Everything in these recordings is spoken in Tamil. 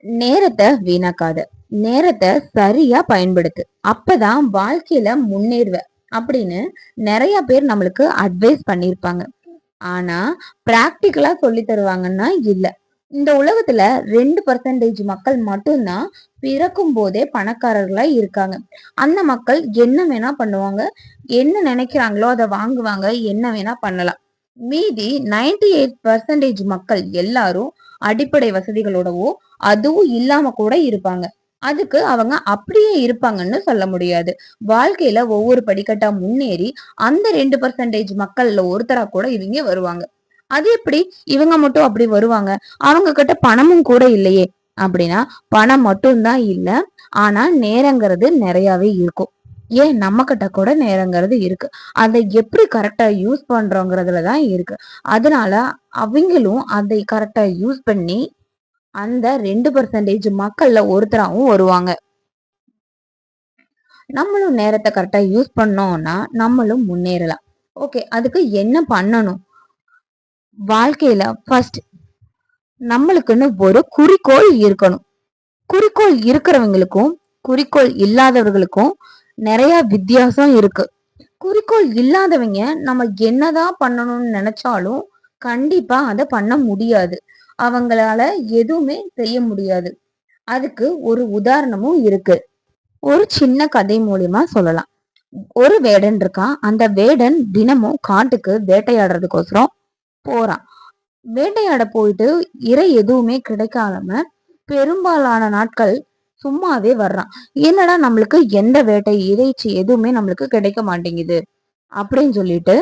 நேரத்தை வீணாக்காத, நேரத்தை சரியா பயன்படுத்து, அப்பதான் வாழ்க்கையில முன்னேறுவ அப்படின்னு நிறைய பேர் நம்மளுக்கு அட்வைஸ் பண்ணிருப்பாங்க. ஆனா பிராக்டிக்கலா சொல்லி தருவாங்கன்னா இல்ல. இந்த உலகத்துல 2% மக்கள் மட்டும்தான் பிறக்கும் போதே பணக்காரர்களா இருக்காங்க. அந்த மக்கள் என்ன வேணா பண்ணுவாங்க, என்ன நினைக்கிறாங்களோ அதை வாங்குவாங்க, என்ன வேணா பண்ணலாம். மீதி 98% மக்கள் எல்லாரும் அடிப்படை வசதிகளோடவோ அதுவும் இல்லாம கூட இருப்பாங்க. அதுக்கு அவங்க அப்படியே இருப்பாங்கன்னு சொல்ல முடியாது. வாழ்க்கையில ஒவ்வொரு படிக்கட்டா முன்னேறி அந்த 2% மக்கள்ல ஒருத்தரா கூட இவங்க வருவாங்க. அது எப்படி இவங்க மட்டும் அப்படி வருவாங்க? அவங்க கிட்ட பணமும் கூட இல்லையே அப்படின்னா, பணம் மட்டும்தான் இல்ல, ஆனா நேரங்கிறது நிறையவே இருக்கும். ஏன் நம்ம கிட்ட கூட நேரங்கிறது இருக்கு. அதை எப்படி கரெக்டா யூஸ் பண்றோங்கிறதுலதான் இருக்கு. அதனால அவங்களும் அதை கரெக்டா யூஸ் பண்ணி அந்த 2% மக்கள்ல ஒருத்தராவும் வருவாங்க. நம்மளும் நேரத்தை கரெக்டா யூஸ் பண்ணோம்னா நம்மளும் முன்னேறலாம். ஓகே, அதுக்கு என்ன பண்ணணும்? வாழ்க்கையில ஃபர்ஸ்ட் நம்மளுக்குன்னு ஒரு குறிக்கோள் இருக்கணும். குறிக்கோள் இருக்கிறவங்களுக்கும் குறிக்கோள் இல்லாதவர்களுக்கும் நிறைய வித்தியாசம் இருக்கு. குறிக்கோள் இல்லாதவங்க நம்ம என்னதான் பண்ணணும்னு நினைச்சாலும் கண்டிப்பா அதை பண்ண முடியாது. அவங்களால எதுவுமே செய்ய முடியாது. அதுக்கு ஒரு உதாரணமும் இருக்கு. ஒரு சின்ன கதை மூலியமா சொல்லலாம். ஒரு வேடன் இருக்கான். அந்த வேடன் தினமும் காட்டுக்கு வேட்டையாடுறதுக்கோசரம் போறான். வேட்டையாட போயிட்டு இறை எதுவுமே கிடைக்காம பெரும்பாலான நாட்கள் சும்மாவே வர்றான். என்னடா நம்மளுக்கு எந்த வேட்டை இறைச்சி எதுவுமே நம்மளுக்கு கிடைக்க மாட்டேங்குது அப்படின்னு சொல்லிட்டு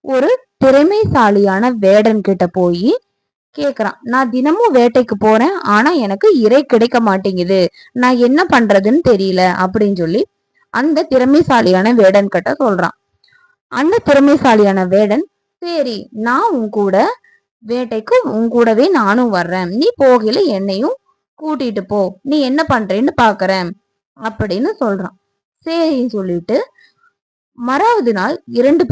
ஒரு திறமைசாலியான வேடன் கிட்ட போய் கேக்குறான். நான் தினமும் வேட்டைக்கு போறேன், ஆனா எனக்கு இறை கிடைக்க மாட்டேங்குது, நான் என்ன பண்றதுன்னு தெரியல அப்படின்னு சொல்லி அந்த திறமைசாலியான வேடன் கிட்ட சொல்றான். அந்த திறமைசாலியான வேடன், சரி நான் உன் கூட வேட்டைக்கு உன் கூடவே நானும் வர்றேன், நீ போகையில என்னையும் கூட்டிட்டு போ, நீ என்ன பண்றேன்னு பாக்குறேன் அப்படின்னு சொல்றான். சரின்னு சொல்லிட்டு மறாவது நாள் ரெண்டு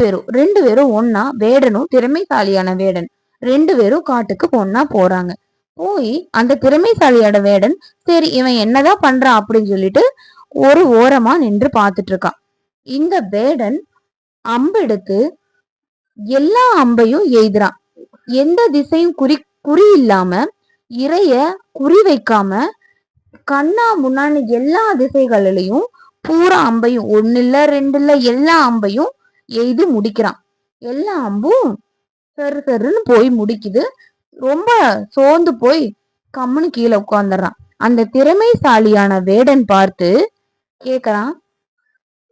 பேரும் ஒன்னா, வேடனும் திறமைசாலியான வேடன் 2 பேரும் காட்டுக்கு ஒன்னா போறாங்க. போய் அந்த திறமைசாலியோட வேடன், சரி இவன் என்னதான் பண்றான் அப்படின்னு சொல்லிட்டு ஒரு ஓரமா நின்று பார்த்துட்டு இருக்கான். இந்த வேடன் அம்பு எடுத்து எல்லா அம்பையும் எய்துறான். எந்த திசையும் குறி இல்லாம, இறைய குறி வைக்காம, கண்ணா முன்னாடி எல்லா திசைகளிலையும் பூரா அம்பையும், ஒன்னு இல்ல ரெண்டு இல்ல, எல்லா அம்பையும் எய்து முடிக்கிறான். எல்லா அம்பும் சரு சருன்னு போய் முடிக்குது. ரொம்ப சோர்ந்து போய் கம்முன்னு கீழே உட்காந்துடுறான். அந்த திறமைசாலியான வேடன் பார்த்து கேக்குறான்,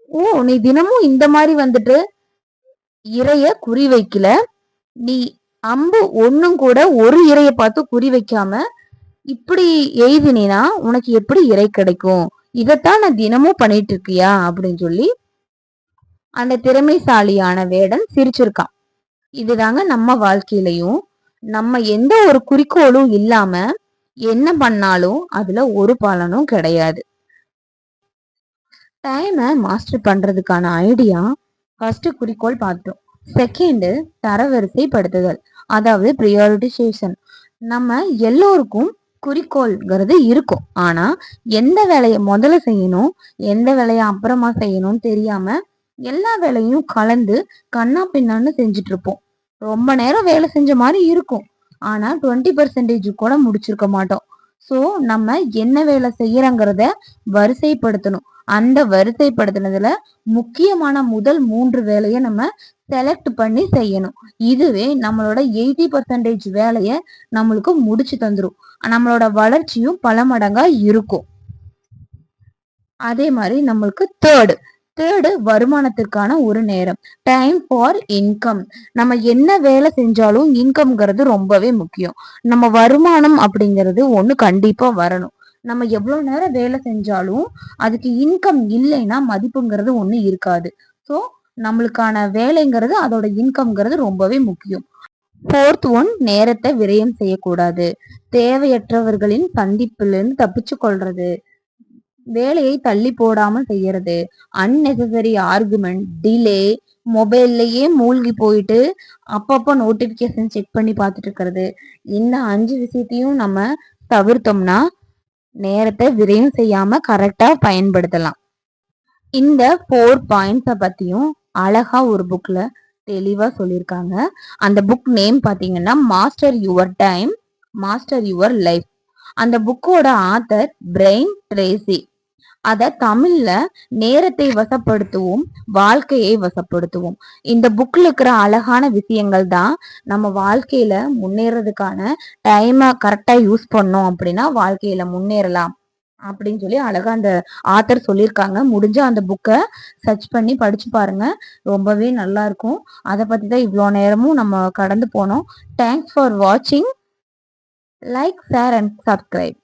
ஓ நீ தினமும் இந்த மாதிரி வந்துட்டு இறைய குறி வைக்கல, நீ அம்பு ஒன்னும் கூட ஒரு இறைய பார்த்து குறி வைக்காம இப்படி எய்தினா உனக்கு எப்படி இறை கிடைக்கும்? இதத்தான் நான் தினமும் பண்ணிட்டு இருக்கியா அப்படின்னு சொல்லி அந்த திறமைசாலியான வேடன் சிரிச்சிருக்கான். இதுதாங்க நம்ம வாழ்க்கையிலையும் நம்ம எந்த ஒரு குறிக்கோளும் இல்லாம என்ன பண்ணாலும் அதுல ஒரு பலனும் கிடையாது. டைமை மாஸ்டர் பண்றதுக்கான ஐடியா ஃபர்ஸ்ட் குறிக்கோள் பார்த்தோம். செகண்ட் தரவரிசைப்படுத்துதல், அதாவது ப்ரியாரிட்டிசேஷன். நம்ம எல்லோருக்கும் குறிக்கோள்ங்கிறது இருக்கும். ஆனா எந்த வேலையை முதல்ல செய்யணும், எந்த வேலையை அப்புறமா செய்யணும்னு தெரியாம எல்லா வேலையும் கலந்து கண்ணா பின்னான்னு செஞ்சுட்டு இருப்போம். ரொம்ப நேரம் வேலை செஞ்ச மாதிரி இருக்கும், ஆனா 20% கூட முடிச்சிருக்க மாட்டோம். சோ நம்ம என்ன வேலை செய்யறோங்கிறத வரிசைப்படுத்தணும். அந்த வரிசைப்படுத்தினதுல முக்கியமான முதல் 3 வேலையை நம்ம செலக்ட் பண்ணி செய்யணும். இதுவே நம்மளோட 80% வேலைய நம்மளுக்கு முடிச்சு தந்துரும். நம்மளோட வளர்ச்சியும் பல மடங்கா இருக்கும். அதே மாதிரி நம்மளுக்கு தேர்டு வருமானத்திற்கான ஒரு நேரம், டைம் ஃபார் இன்கம். நம்ம என்ன வேலை செஞ்சாலும் இன்கம்ங்கிறது ரொம்பவே முக்கியம். நம்ம வருமானம் அப்படிங்கிறது ஒண்ணு கண்டிப்பா வரணும். நம்ம எவ்வளவு நேரம் வேலை செஞ்சாலும் அதுக்கு இன்கம் இல்லைன்னா மதிப்புங்கிறது ஒண்ணு இருக்காது. ஸோ நம்மளுக்கான வேலைங்கிறது அதோட இன்கம்ங்கிறது ரொம்பவே முக்கியம். ஃபோர்த் ஒன், நேரத்தை விரயம் செய்யக்கூடாது. தேவையற்றவர்களின் சந்திப்பிலிருந்து தப்பிச்சு கொள்றது, வேலையை தள்ளி போடாம செய்யறது, அன்னெசசரி ஆர்குமெண்ட், டிலே, மொபைல்லையே மூழ்கி போயிட்டு அப்பப்போ நோட்டிபிகேஷன் செக் பண்ணி பார்த்துட்டு இருக்கிறது, இந்த 5 விஷயத்தையும் நம்ம தவிர்த்தோம்னா நேரத்தை விரயம் செய்யாம கரெக்டா பயன்படுத்தலாம். இந்த 4 பாயிண்ட்ஸ பத்தியும் அழகா ஒரு புக்ல தெளிவா சொல்லியிருக்காங்க. அந்த புக் நேம் பாத்தீங்கன்னா master your time, master your life. அந்த புக்கோட ஆத்தர் பிரெயின் ட்ரேசி. அத தமிழ்ல நேரத்தை வசப்படுத்துவோம், வாழ்க்கையை வசப்படுத்துவோம். இந்த புக்ல இருக்கிற அழகான விஷயங்கள் தான் நம்ம வாழ்க்கையில முன்னேறதுக்கான டைமை கரெக்டா யூஸ் பண்ணோம் அப்படின்னா வாழ்க்கையில முன்னேறலாம் அப்படின்னு சொல்லி அழகா அந்த ஆத்தர் சொல்லியிருக்காங்க. முடிஞ்ச அந்த புக்கை சர்ச் பண்ணி படிச்சு பாருங்க. ரொம்பவே நல்லா இருக்கும். அதை பத்தி தான் இவ்வளோ நேரமும் நம்ம கடந்து போனோம். தேங்க்ஸ் ஃபார் வாட்சிங். Like, share and subscribe.